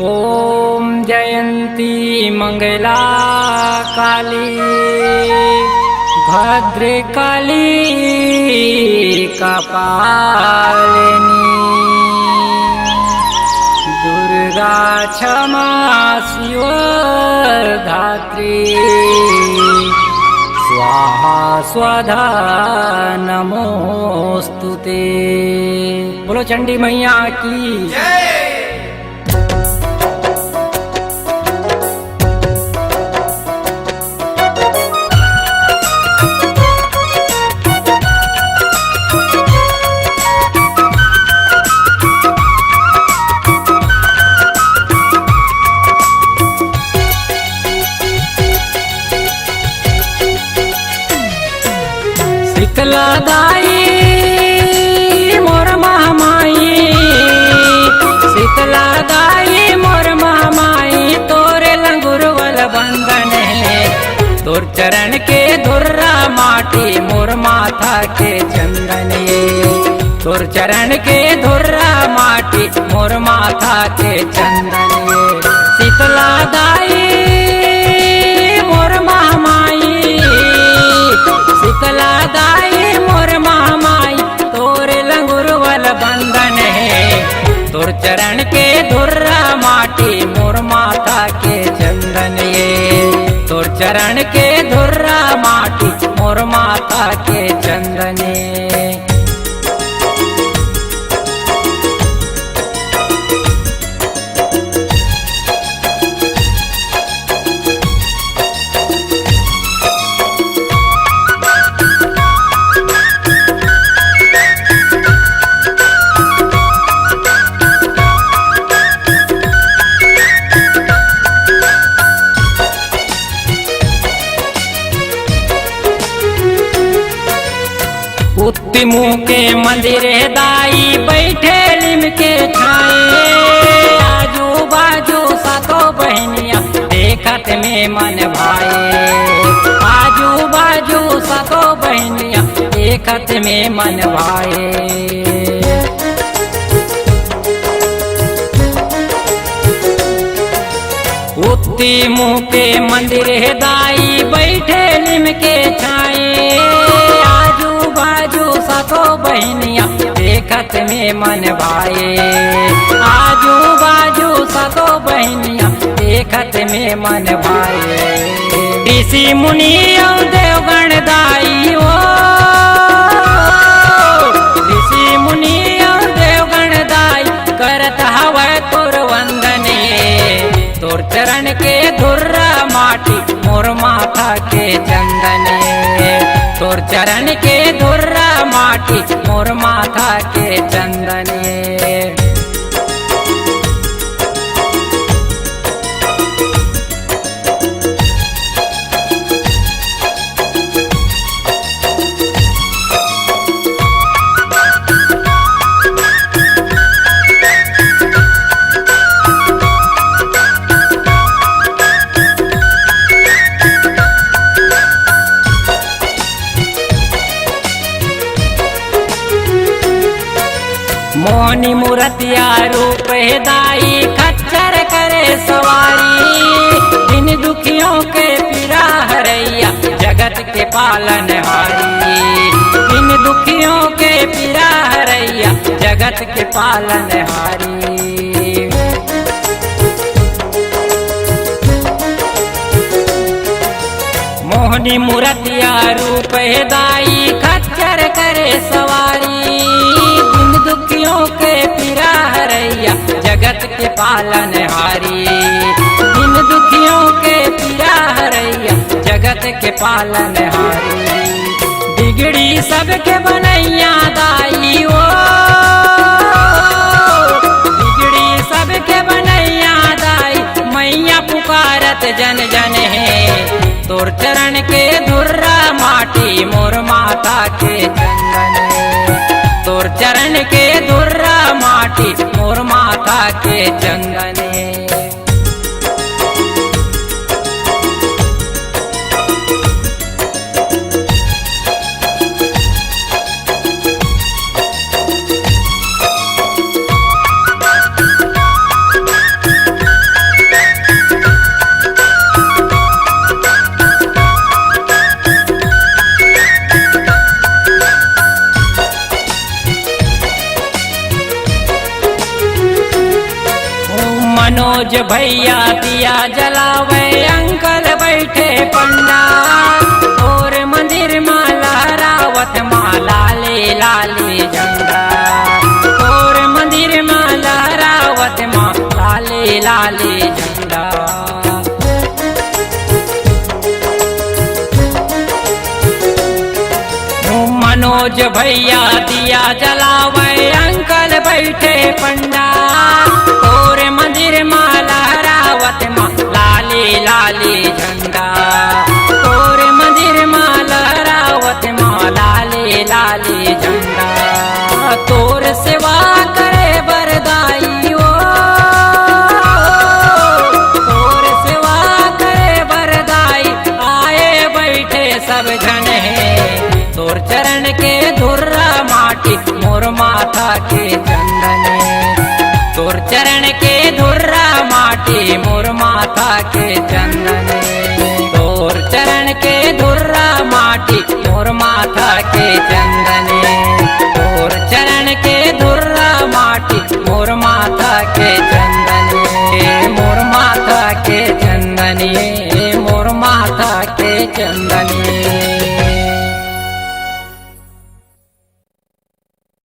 ओम जयंती मंगला काली भद्रकाली कपालिनी दुर्गा क्षमा शिवा धात्री स्वाहा स्वधा नमोस्तुते। बोलो चंडी मैया की जय। शीतला दाई मोर महामाई, शीतला दाई मोर महामाई, तोरे लंगुरवल बंधन है, तोर चरण के धुर्रा माटी मोर माथा के चंदन ये, तोर चरण के धुर्रा माटी मोर माथा के चंदन ये। शीतला दाई मोर महामाई, शीतला दाई मोर महामाई, तोरे लंगुरवल बंधन है, तोर चरण के धुर्रा माटी मोर माथा के चंदन ये, तोर चरण के धुर्रा माटी मोर माथा के चंदन ये। उत्ती मुँह के मंदिर दाई बैठे लिम के छाए, आजू बाजू सातो बहनिया देखत में मन भाए, आजू बाजू सातो बहनिया देखत में मन भाए। उत्ती मुँह के मंदिर दाई बैठे लिम के छाए, आजू बाजू सातो बहनिया देखत में मन भाए, आजू बाजू सातो बहनिया देखत में मन भाए। ऋषि मुनि देवगण दाई ओ, ऋषि मुनि देवगण दाई करत हवै तोर वंदन, तोर चरण के धुर्रा माटी मोर माथा के चंदन, तोर चरण के धुर्रा माटी मोर माथा के चंदन। मोहनी मूर्तिया रूप दाई खच्चर करे सवारी, दिन दुखियों के पीरा हरैया जगत के पालन हारी, दिन दुखियों के पीरा हरैया जगत के पालन हारी। मोहनी मूर्तिया रूप दाई खच्चर करे सवारी, दुखियों के पीरा हरैया जगत के पालन हारी, दिन दुखियों के पीरा हरैया जगत के पालन हारी। बिगड़ी सबके बनैया दाई ओ, बिगड़ी सबके बनैया दाई, मैया पुकारत जन जन है, तोर चरण के धुर्रा माटी मोर माथा के चंदन, तोर चरण के धुर्रा माटी मोर माथा के चंदन। मनोज भैया दिया जलावे अंकल बैठे पंडा और मंदिर माँ लहरावत माँ लाले लाले झंडा और मंदिर माँ लहरावत माँ लाले लाले झंडा। मनोज भैया दिया जलावे अंकल बैठे पंडा और मंदिर माँ लहरावत माँ लाले लाले झंडा और मंदिर माँ लहरावत माँ लाले लाले झंडा। तोर सेवा करे बरदाई हो तोर सेवा करे बरदाई आए बैठे सब जन है तोर चरण के धुर्रा माटी मोर माथा के चंदन तोर चरण के धुर्रा माटी मोर माथा के चंदन तोर चरण के धुर्रा माटी मोर माथा के चंदन तोर चरण के धुर्रा माटी मोर माथा के चंदन मोर माथा के चंदन मोर माथा के चंदन।